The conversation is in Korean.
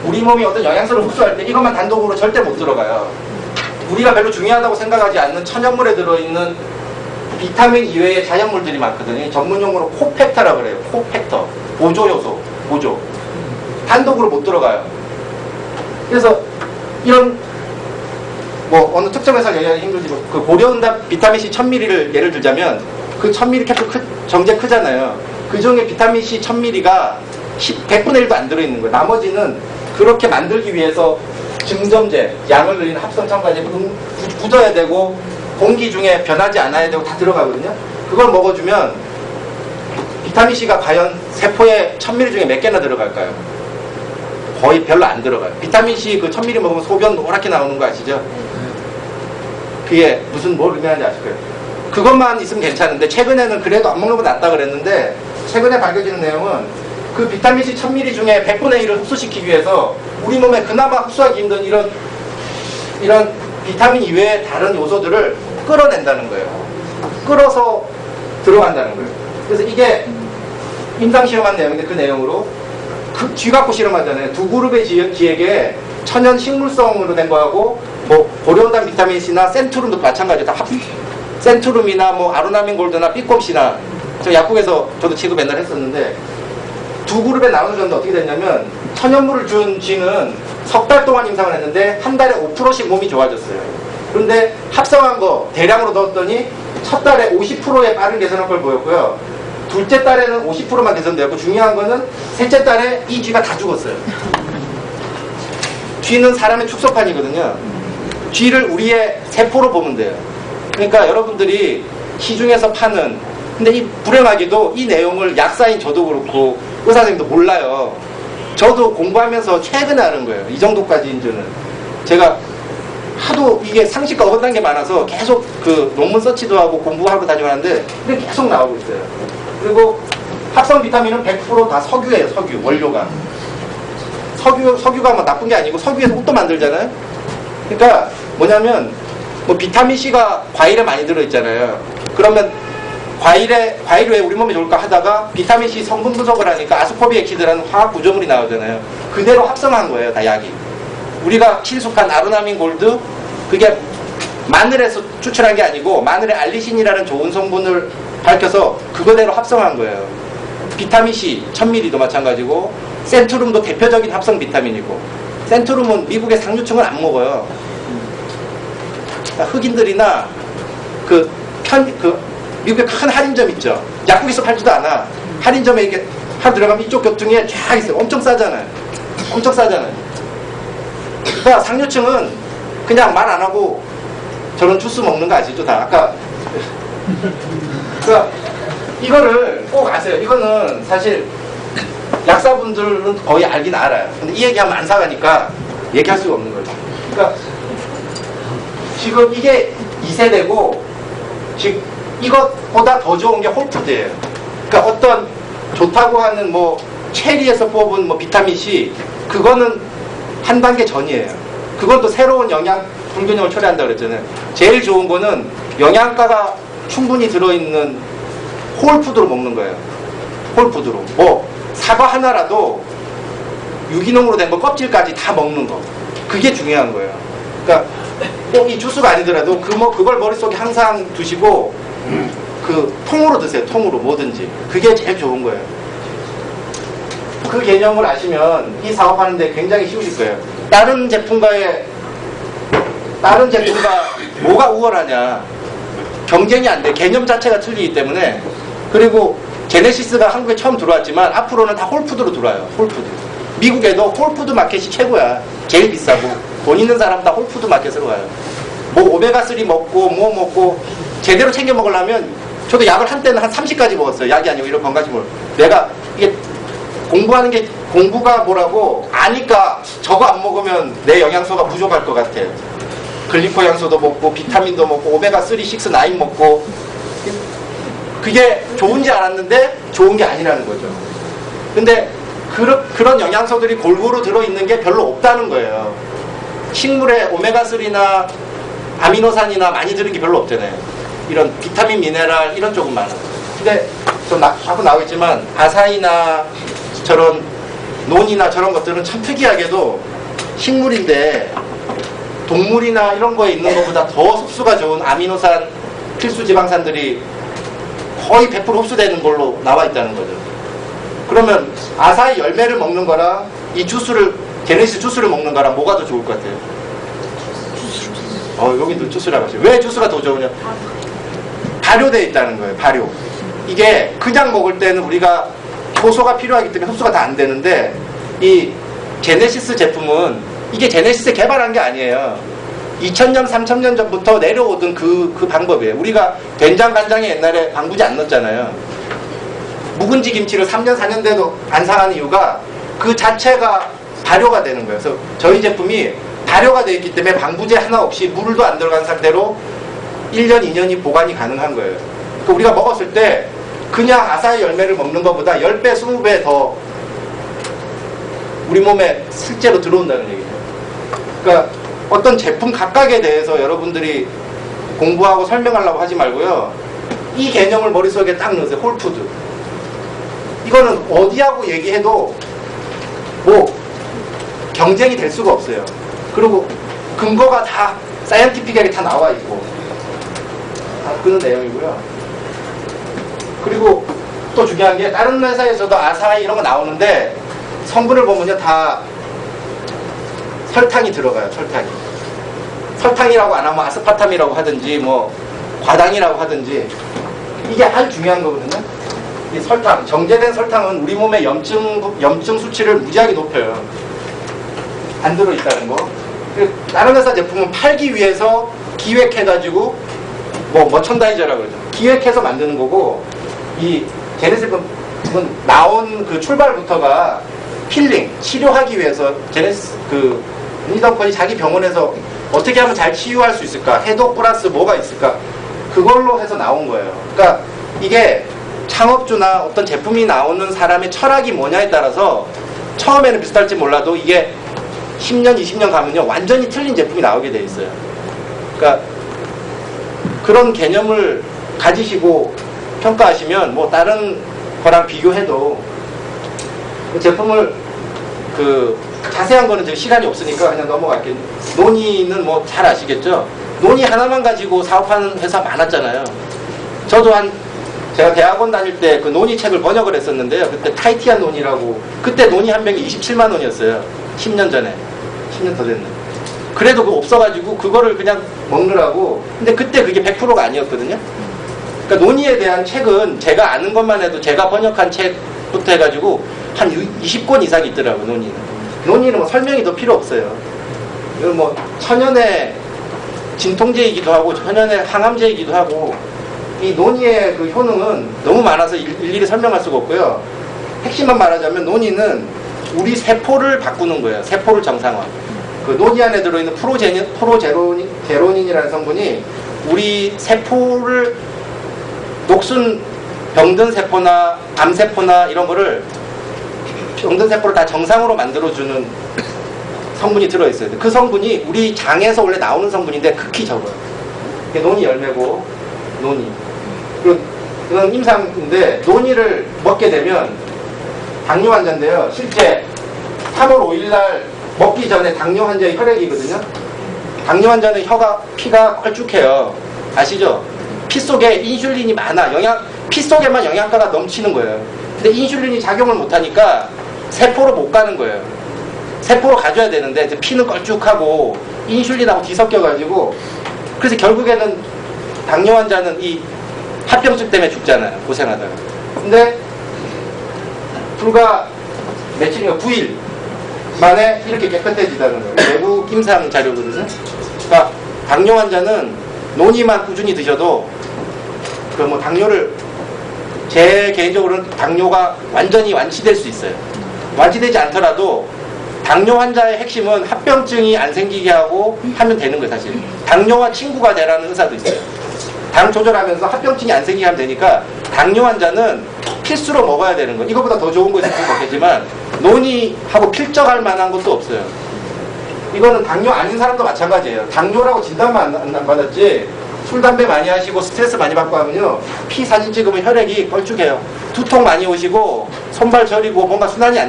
우리 몸이 어떤 영양소를 흡수할 때 이것만 단독으로 절대 못 들어가요. 우리가 별로 중요하다고 생각하지 않는 천연물에 들어있는 비타민 이외의 자연물들이 많거든요. 전문용어로 코팩터라고 그래요. 코팩터. 보조요소. 보조. 단독으로 못 들어가요. 그래서 이런 뭐 어느 특정 회사 얘기하기 힘들지만 그 고려은답 비타민C 1000ml를 예를 들자면 그 1000ml 캡슐 정제 크잖아요. 그 중에 비타민C 1000ml가 100분의 1도 안 들어있는 거예요. 나머지는 그렇게 만들기 위해서 증점제, 양을 늘리는 합성 첨가제 굳어야 되고 공기 중에 변하지 않아야 되고 다 들어가거든요. 그걸 먹어주면 비타민C가 과연 세포에 1000ml 중에 몇 개나 들어갈까요? 거의 별로 안 들어가요. 비타민C 그 1000ml 먹으면 소변 노랗게 나오는 거 아시죠? 그게 무슨 뭘 의미하는지 아실 거예요. 그것만 있으면 괜찮은데 최근에는 그래도 안 먹는 거 낫다 그랬는데 최근에 밝혀지는 내용은 그 비타민C 1000ml 중에 100분의 1을 흡수시키기 위해서 우리 몸에 그나마 흡수하기 힘든 이런 비타민 이외의 다른 요소들을 끌어낸다는 거예요. 끌어서 들어간다는 거예요. 그래서 이게 임상시험한 내용인데 그 내용으로 쥐 갖고 실험하잖아요. 두 그룹의 쥐에게 천연 식물성으로 된 거하고 뭐 고려온단 비타민C나 센투룸도 마찬가지예요. 다 센투룸이나 뭐 아로나민 골드나 삐꼼씨나 저 약국에서 저도 취급 맨날 했었는데 두 그룹에 나눠줬는데 어떻게 됐냐면 천연물을 준 쥐는 석 달 동안 임상을 했는데 한 달에 5%씩 몸이 좋아졌어요. 그런데 합성한 거 대량으로 넣었더니 첫 달에 50%의 빠른 개선 효과를 보였고요. 둘째 달에는 50%만 개선되었고 중요한 거는 셋째 달에 이 쥐가 다 죽었어요. 쥐는 사람의 축소판이거든요. 쥐를 우리의 세포로 보면 돼요. 그러니까 여러분들이 시중에서 파는 근데 이 불행하게도 이 내용을 약사인 저도 그렇고 의사 선생님도 몰라요. 저도 공부하면서 최근에 아는 거예요. 이 정도까지 이제는 제가 하도 이게 상식과 어긋난 게 많아서 계속 그 논문 서치도 하고 공부하고 다니고 하는데 그게 계속 나오고 있어요. 그리고 합성 비타민은 100% 다 석유예요. 석유 원료가 석유가 뭐 나쁜 게 아니고 석유에서 옷도 만들잖아요. 그러니까 뭐냐면 뭐 비타민C가 과일에 많이 들어있잖아요. 그러면 과일 왜 우리 몸에 좋을까 하다가 비타민C 성분 분석을 하니까 아스코비엑시드라는 화학 구조물이 나오잖아요. 그대로 합성한 거예요. 다 약이. 우리가 친숙한 아로나민 골드 그게 마늘에서 추출한 게 아니고 마늘의 알리신이라는 좋은 성분을 밝혀서 그거대로 합성한 거예요. 비타민C 1000ml도 마찬가지고 센투룸도 대표적인 합성 비타민이고 센투룸은 미국의 상류층은 안 먹어요. 흑인들이나 미국에 큰 할인점 있죠. 약국에서 팔지도 않아. 할인점에 이렇게 하루 들어가면 이쪽 격퉁이에 쫙 있어요. 엄청 싸잖아요. 엄청 싸잖아요. 그러니까 상류층은 그냥 말 안 하고 저런 주스 먹는 거 아시죠? 다 아까 그러니까 이거를 꼭 아세요. 이거는 사실 약사분들은 거의 알긴 알아요. 근데 이 얘기하면 안 사가니까 얘기할 수가 없는 거예요. 그러니까 지금 이게 2세대고 지금 이것보다 더 좋은 게 홀푸드예요. 그러니까 어떤 좋다고 하는 뭐 체리에서 뽑은 뭐 비타민C 그거는 한 단계 전이에요. 그건 또 새로운 영양 불균형을 초래한다고 그랬잖아요. 제일 좋은 거는 영양가가 충분히 들어있는 홀푸드로 먹는 거예요. 홀푸드로. 뭐 사과 하나라도 유기농으로 된 거 껍질까지 다 먹는 거. 그게 중요한 거예요. 그러니까 꼭 이 주스가 아니더라도 그걸 머릿속에 항상 두시고 그 통으로 드세요. 통으로 뭐든지. 그게 제일 좋은 거예요. 그 개념을 아시면 이 사업하는데 굉장히 쉬우실 거예요. 다른 제품과 뭐가 우월하냐. 경쟁이 안 돼. 개념 자체가 틀리기 때문에. 그리고 제네시스가 한국에 처음 들어왔지만 앞으로는 다 홀푸드로 들어와요. 홀푸드. 미국에도 홀푸드 마켓이 최고야. 제일 비싸고. 돈 있는 사람 다 홀푸드 마켓으로 와요. 뭐 오메가3 먹고 뭐 먹고 제대로 챙겨 먹으려면 저도 약을 한때는 한 30가지 먹었어요. 약이 아니고 이런 건강식물. 내가 이게 공부하는 게 공부가 뭐라고 아니까 저거 안 먹으면 내 영양소가 부족할 것 같아요. 글리코 양소도 먹고 비타민도 먹고 오메가3, 6, 9 먹고 그게 좋은지 알았는데 좋은 게 아니라는 거죠. 근데 그런 영양소들이 골고루 들어있는 게 별로 없다는 거예요. 식물에 오메가3나 아미노산이나 많이 들은 게 별로 없잖아요. 이런 비타민, 미네랄 이런 쪽은 많아요. 근데 좀 자꾸 나오겠지만 아사히나 저런 논이나 저런 것들은 참 특이하게도 식물인데 동물이나 이런 거에 있는 것보다 더 흡수가 좋은 아미노산, 필수 지방산들이 거의 100% 흡수되는 걸로 나와 있다는 거죠. 그러면 아사히 열매를 먹는 거랑 이 주스를, 제네시스 주스를 먹는 거랑 뭐가 더 좋을 것 같아요? 여기도 주스라고 하죠. 왜 주스가 더 좋으냐? 발효되어 있다는 거예요. 발효. 이게 그냥 먹을 때는 우리가 효소가 필요하기 때문에 흡수가 다 안 되는데, 이 제네시스 제품은 이게 제네시스 개발한 게 아니에요. 2000년, 3000년 전부터 내려오던 그 방법이에요. 우리가 된장, 간장에 옛날에 방부제 안 넣었잖아요. 묵은지 김치를 3년, 4년 돼도 안 상하는 이유가 그 자체가 발효가 되는 거예요. 그래서 저희 제품이 발효가 되어 있기 때문에 방부제 하나 없이 물도 안 들어간 상태로 1년, 2년이 보관이 가능한 거예요. 그러니까 우리가 먹었을 때 그냥 아사히 열매를 먹는 것보다 10배, 20배 더 우리 몸에 실제로 들어온다는 얘기죠. 그러니까 어떤 제품 각각에 대해서 여러분들이 공부하고 설명하려고 하지 말고요. 이 개념을 머릿속에 딱 넣으세요. 홀푸드. 이거는 어디하고 얘기해도 뭐 경쟁이 될 수가 없어요. 그리고 근거가 다 사이언티픽하게 다 나와 있고 다 그런 내용이고요. 그리고 또 중요한 게 다른 회사에서도 아사히 이런 거 나오는데 성분을 보면요 다 설탕이 들어가요. 설탕이라고 안 하면 아스파탐이라고 하든지 뭐 과당이라고 하든지 이게 아주 중요한 거거든요. 이 설탕, 정제된 설탕은 우리 몸의 염증 수치를 무지하게 높여요. 안 들어있다는 거. 다른 회사 제품은 팔기 위해서 기획해가지고 뭐 머천다이저라고 그러죠. 기획해서 만드는 거고, 이 제네시스는 나온 그 출발부터가 힐링, 치료하기 위해서 제네시스 리더컨이 자기 병원에서 어떻게 하면 잘 치유할 수 있을까, 해독 플러스 뭐가 있을까, 그걸로 해서 나온 거예요. 그러니까 이게 창업주나 어떤 제품이 나오는 사람의 철학이 뭐냐에 따라서 처음에는 비슷할지 몰라도 이게 10년, 20년 가면요 완전히 틀린 제품이 나오게 돼 있어요. 그러니까 그런 개념을 가지시고 평가하시면 뭐 다른 거랑 비교해도 그 제품을 자세한 거는 저희 시간이 없으니까 그냥 넘어갈게요. 논의는 뭐 잘 아시겠죠? 논의 하나만 가지고 사업하는 회사 많았잖아요. 저도 제가 대학원 다닐 때 그 논의 책을 번역을 했었는데요. 그때 타이티안 논의라고, 그때 논의 한 병이 27만 원이었어요. 10년 전에. 10년 더 됐네. 그래도 그거 없어가지고 그거를 그냥 먹느라고. 근데 그때 그게 100%가 아니었거든요. 그러니까 논의에 대한 책은 제가 아는 것만 해도 제가 번역한 책부터 해가지고 한 20권 이상 있더라고요. 논의는 뭐 설명이 더 필요 없어요. 이건 뭐 천연의 진통제이기도 하고 천연의 항암제이기도 하고, 이 논의의 그 효능은 너무 많아서 일일이 설명할 수가 없고요. 핵심만 말하자면 논의는 우리 세포를 바꾸는 거예요. 세포를 정상화. 그 논의 안에 들어있는 프로제로닌이라는 성분이 우리 세포를, 녹슨 병든 세포나 암세포나 이런 거를, 병든 세포를 다 정상으로 만들어주는 성분이 들어있어요. 그 성분이 우리 장에서 원래 나오는 성분인데 극히 적어요. 이게 논의 열매고, 논의. 이건 임상인데, 논의를 먹게 되면 당뇨 환자인데요. 실제 3월 5일날 먹기 전에 당뇨 환자의 혈액이거든요. 당뇨 환자는 피가 걸쭉해요. 아시죠? 피 속에 인슐린이 많아. 피 속에만 영양가가 넘치는 거예요. 근데 인슐린이 작용을 못하니까 세포로 못 가는 거예요. 세포로 가줘야 되는데 피는 걸쭉하고 인슐린하고 뒤섞여가지고, 그래서 결국에는 당뇨 환자는 이 합병증 때문에 죽잖아요. 고생하다가. 근데 불과 며칠인가 9일 만에 이렇게 깨끗해지다는 거예요. 외국 임상 자료거든요. 그러니까 당뇨 환자는 논의만 꾸준히 드셔도 뭐 당뇨를, 제 개인적으로는 당뇨가 완전히 완치될 수 있어요. 완치되지 않더라도 당뇨 환자의 핵심은 합병증이 안 생기게 하고 하면 되는 거예요. 사실 당뇨와 친구가 되라는 의사도 있어요. 당 조절하면서 합병증이 안 생기게 하면 되니까 당뇨 환자는 필수로 먹어야 되는 거예요. 이거보다 더 좋은 것이 먹겠지만 논의하고 필적할 만한 것도 없어요. 이거는 당뇨 아닌 사람도 마찬가지예요. 당뇨라고 진단만 안 받았지, 술, 담배 많이 하시고 스트레스 많이 받고 하면요, 피 사진 찍으면 혈액이 걸쭉해요. 두통 많이 오시고 손발 저리고 뭔가 순환이 안